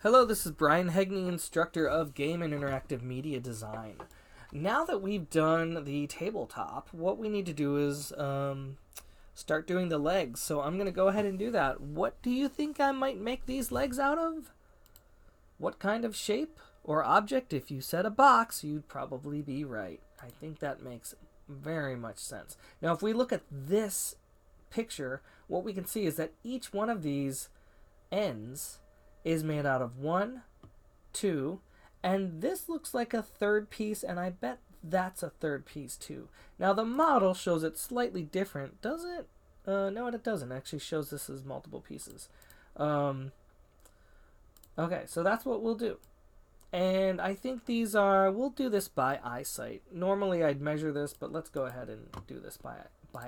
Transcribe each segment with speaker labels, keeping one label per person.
Speaker 1: Hello, this is Brian Hegney, instructor of Game and Interactive Media Design. Now that we've done the tabletop, what we need to do is start doing the legs. So I'm going to go ahead and do that. What do you think I might make these legs out of? What kind of shape or object? If you said a box, you'd probably be right. I think that makes very much sense. Now, if we look at this picture, what we can see is that each one of these ends is made out of 1, 2, and this looks like a third piece, and I bet that's a third piece too. Now the model shows it slightly different, does it? No, it doesn't. It actually shows this as multiple pieces. Okay, so that's what we'll do. And I think these are, we'll do this by eyesight. Normally I'd measure this, but let's go ahead and do this by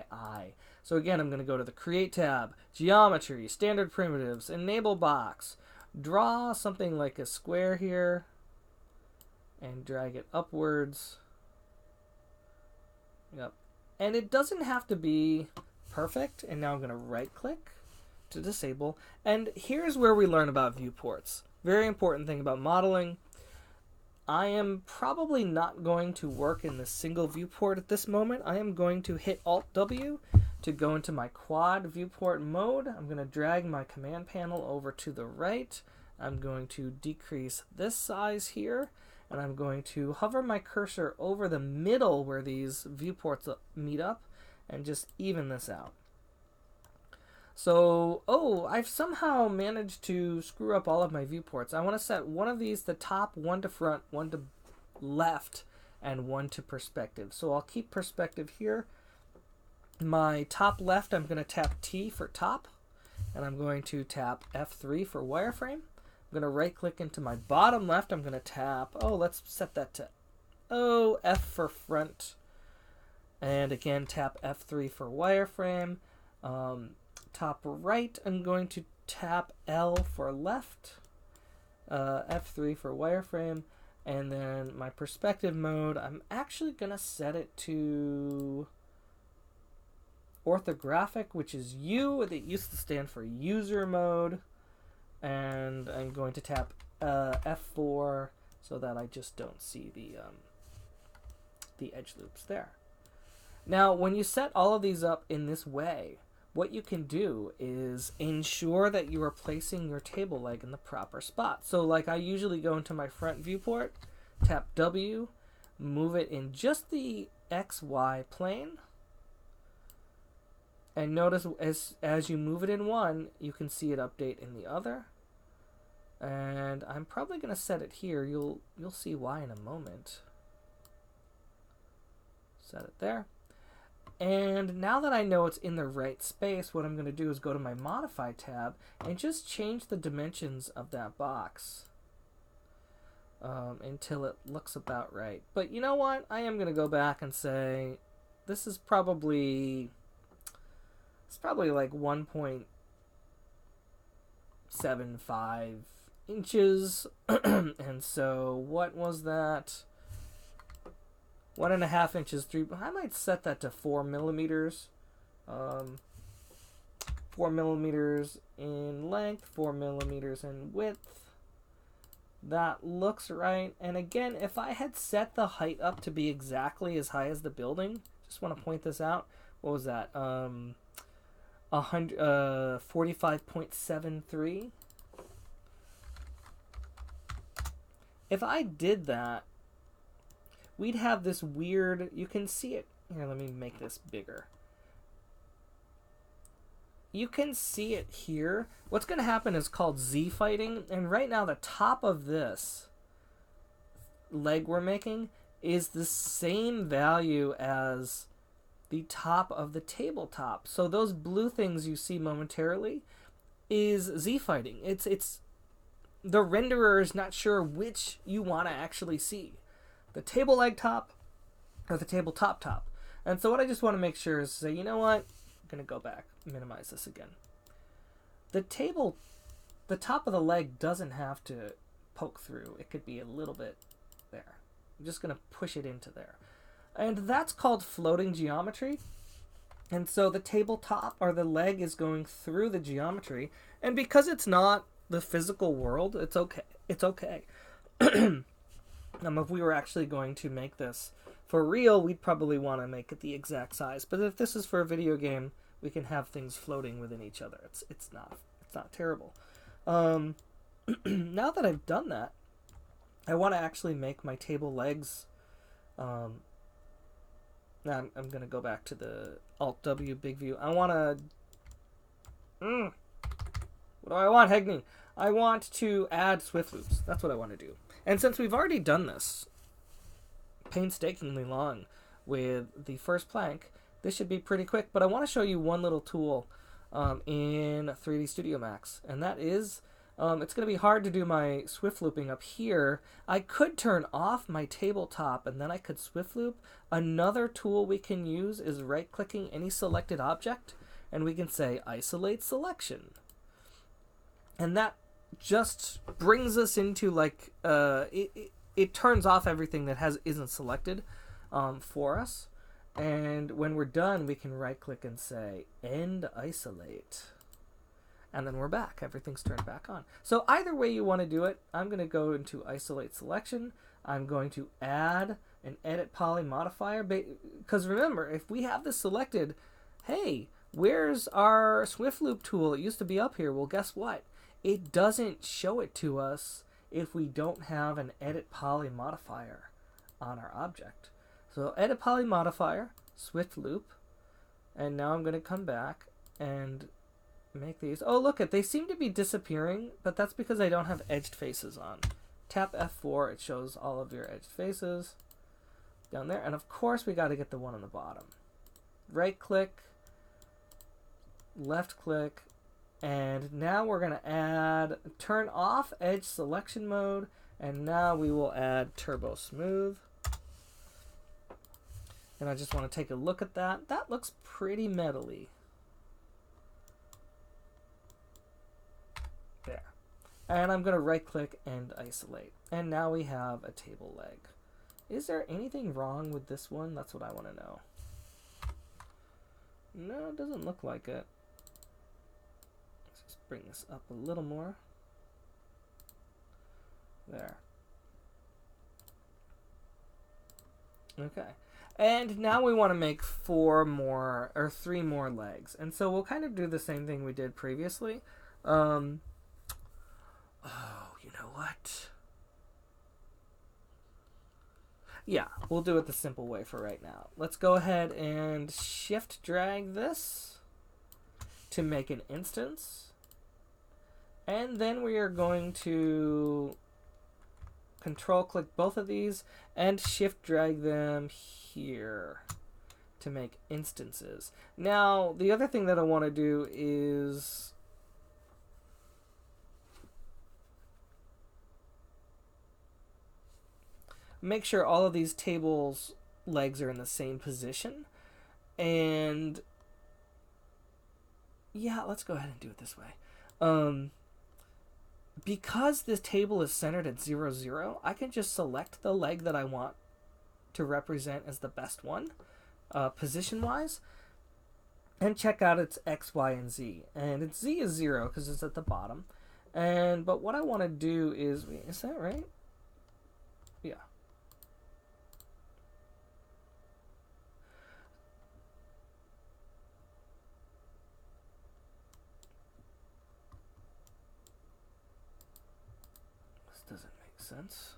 Speaker 1: eye. So again, I'm going to go to the Create tab, Geometry, Standard Primitives, Enable Box. Draw something like a square here and drag it upwards. Yep. And it doesn't have to be perfect. And now I'm going to right click to disable. And here's where we learn about viewports. Very important thing about modeling. I am probably not going to work in the single viewport at this moment. I am going to hit Alt-W to go into my quad viewport mode. I'm going to drag my command panel over to the right. I'm going to decrease this size here, and I'm going to hover my cursor over the middle where these viewports meet up and just even this out. So, I've somehow managed to screw up all of my viewports. I want to set one of these to top, one to front, one to left, and one to perspective. So I'll keep perspective here. My top left, I'm going to tap T for top, and I'm going to tap F3 for wireframe. I'm going to right click into my bottom left. I'm going to tap, let's set that to F for front, and again tap F3 for wireframe. Top right, I'm going to tap L for left, F3 for wireframe, and then my perspective mode, I'm actually going to set it to orthographic, which is U. It used to stand for user mode, and I'm going to tap F4 so that I just don't see the edge loops there. Now, when you set all of these up in this way, what you can do is ensure that you are placing your table leg in the proper spot. So like I usually go into my front viewport, tap W, move it in just the XY plane, and notice as you move it in one, you can see it update in the other. And I'm probably going to set it here. You'll see why in a moment. Set it there. And now that I know it's in the right space, what I'm going to do is go to my Modify tab and just change the dimensions of that box until it looks about right. But you know what? I am going to go back and say this is probably like 1.75 inches. And so what was that? 1.5 inches, I might set that to 4 millimeters. 4 millimeters in length, 4 millimeters in width. That looks right. And again, if I had set the height up to be exactly as high as the building, just want to point this out. What was that? 45.73. If I did that, we'd have this weird, you can see it. Here, let me make this bigger. You can see it here. What's going to happen is called Z fighting. And right now the top of this leg we're making is the same value as the top of the tabletop. So those blue things you see momentarily is Z fighting. It's the renderer is not sure which you want to actually see. The table leg top or the tabletop top. And so what I just want to make sure is say, you know what? I'm going to go back, minimize this again. The top of the leg doesn't have to poke through. It could be a little bit there. I'm just going to push it into there. And that's called floating geometry. And so the tabletop or the leg is going through the geometry. And because it's not the physical world, it's okay. It's okay. If we were actually going to make this for real, we'd probably want to make it the exact size. But if this is for a video game, we can have things floating within each other. It's not terrible. Now that I've done that, I want to actually make my table legs. Now I'm going to go back to the Alt W big view. I want to. What do I want, Hegney? I want to add Swift loops. That's what I want to do. And since we've already done this painstakingly long with the first plank, this should be pretty quick. But I want to show you one little tool in 3D Studio Max, and that is it's going to be hard to do my Swift looping up here. I could turn off my tabletop and then I could Swift loop. Another tool we can use is right-clicking any selected object, and we can say isolate selection. And that just brings us into like it turns off everything that isn't selected for us. And when we're done, we can right click and say end isolate, and then we're back. Everything's turned back on. So either way you want to do it, I'm going to go into isolate selection. I'm going to add an edit poly modifier, because remember, if we have this selected, hey, where's our Swift loop tool? It used to be up here. Well, guess what? It doesn't show it to us if we don't have an edit poly modifier on our object. So edit poly modifier, Swift loop, and now I'm going to come back and make these. Oh, look, they seem to be disappearing, but that's because I don't have edged faces on. Tap F4, it shows all of your edged faces down there. And of course, we got to get the one on the bottom. Right click, left click, and now we're going to turn off edge selection mode, and now we will add turbo smooth. And I just want to take a look at that. That looks pretty metally. There. And I'm going to right click and isolate. And now we have a table leg. Is there anything wrong with this one? That's what I want to know. No, it doesn't look like it. Let's just bring this up a little more. There. Okay. And now we want to make 3 more legs. And so we'll kind of do the same thing we did previously. Oh, you know what? Yeah, we'll do it the simple way for right now. Let's go ahead and shift drag this to make an instance. And then we are going to control click both of these and shift drag them here to make instances. Now, the other thing that I want to do is make sure all of these tables legs are in the same position. And yeah, let's go ahead and do it this way. Because this table is centered at 0, 0, I can just select the leg that I want to represent as the best one, position-wise, and check out its X, Y, and Z. And its Z is 0 because it's at the bottom. But what I want to do is that right? Yeah. Doesn't make sense.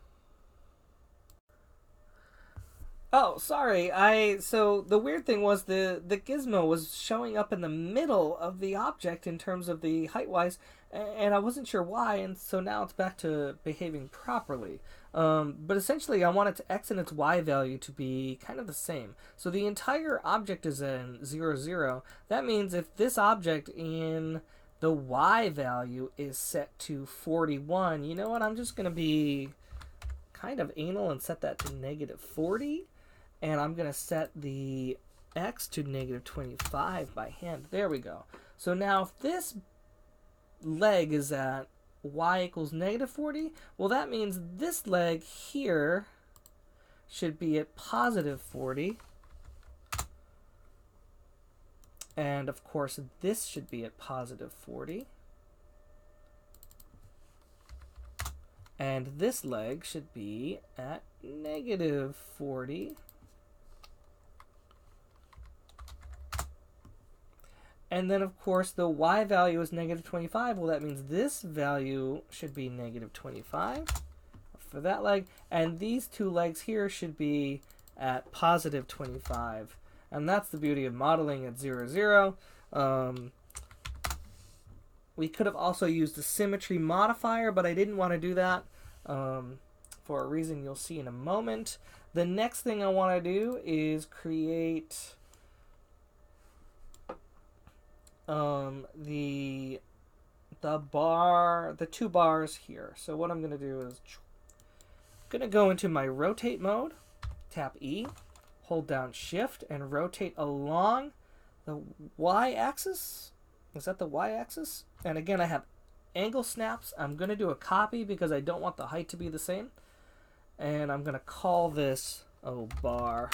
Speaker 1: Oh, sorry. So the weird thing was the gizmo was showing up in the middle of the object in terms of the height-wise, and I wasn't sure why, and so now it's back to behaving properly. But essentially, I want its X and its Y value to be kind of the same. So the entire object is in 0, 0. That means if this object in the Y value is set to 41, you know what? I'm just going to be kind of anal and set that to -40. And I'm going to set the X to -25 by hand. There we go. So now if this leg is at Y equals -40, well, that means this leg here should be at +40. And of course, this should be at +40. And this leg should be at negative 40. And then, of course, the y value is negative 25. Well, that means this value should be negative 25 for that leg. And these two legs here should be at positive 25. And that's the beauty of modeling at 0, 0. We could have also used the symmetry modifier, but I didn't want to do that for a reason you'll see in a moment. The next thing I want to do is create the two bars here. So what I'm going to do is I'm going to go into my rotate mode, tap E, hold down Shift, and rotate along the y-axis. Is that the y-axis? And again, I have angle snaps. I'm going to do a copy because I don't want the height to be the same. And I'm going to call this bar.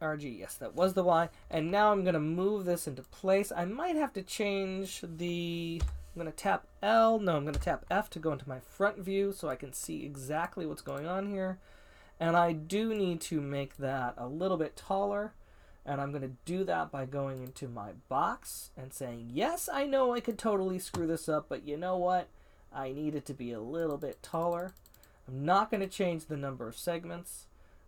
Speaker 1: RG, yes, that was the Y. And now I'm going to move this into place. I might have to change the... I'm going to tap L. No, I'm going to tap F to go into my front view so I can see exactly what's going on here. And I do need to make that a little bit taller. And I'm going to do that by going into my box and saying, yes, I know I could totally screw this up, but you know what? I need it to be a little bit taller. I'm not going to change the number of segments.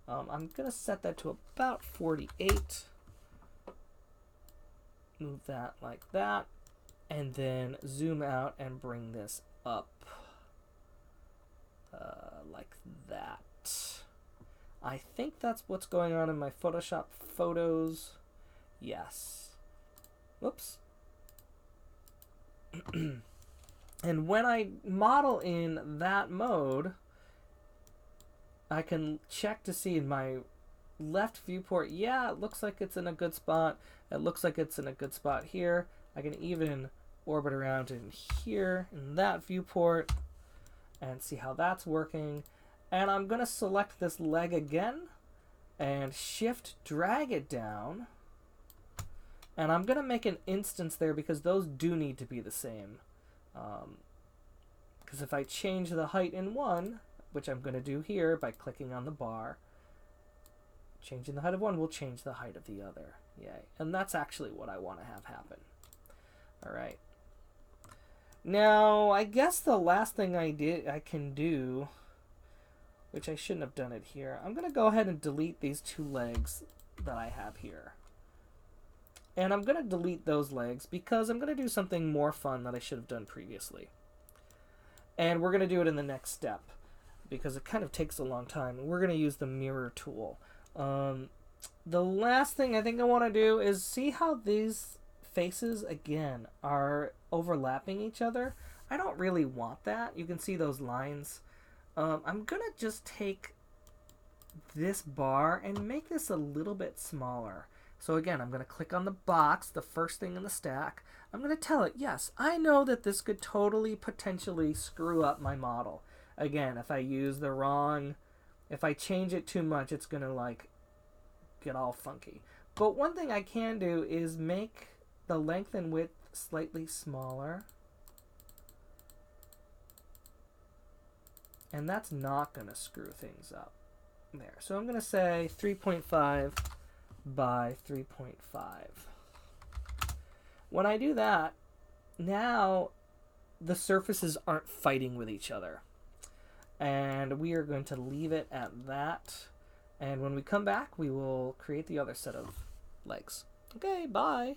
Speaker 1: I'm going to set that to about 48. Move that like that. And then zoom out and bring this up like that. I think that's what's going on in my Photoshop photos. Yes. Whoops. And when I model in that mode, I can check to see in my left viewport, yeah, it looks like it's in a good spot. It looks like it's in a good spot here. I can even orbit around in here in that viewport and see how that's working. And I'm going to select this leg again and shift drag it down. And I'm going to make an instance there because those do need to be the same. Because if I change the height in one, which I'm going to do here by clicking on the bar, changing the height of one will change the height of the other. Yay. And that's actually what I want to have happen. All right. Now, I guess the last thing I can do, which I shouldn't have done it here, I'm going to go ahead and delete these two legs that I have here. And I'm going to delete those legs because I'm going to do something more fun that I should have done previously. And we're going to do it in the next step because it kind of takes a long time. And we're going to use the mirror tool. The last thing I think I want to do is see how these faces, again, are overlapping each other. I don't really want that. You can see those lines. I'm going to just take this bar and make this a little bit smaller. So again, I'm going to click on the box, the first thing in the stack. I'm going to tell it, yes, I know that this could totally potentially screw up my model. Again, if I use the wrong, if I change it too much, it's going to like get all funky. But one thing I can do is make the length and width slightly smaller. And that's not going to screw things up there. So I'm going to say 3.5 by 3.5. When I do that, now the surfaces aren't fighting with each other. And we are going to leave it at that. And when we come back, we will create the other set of legs. Okay, bye.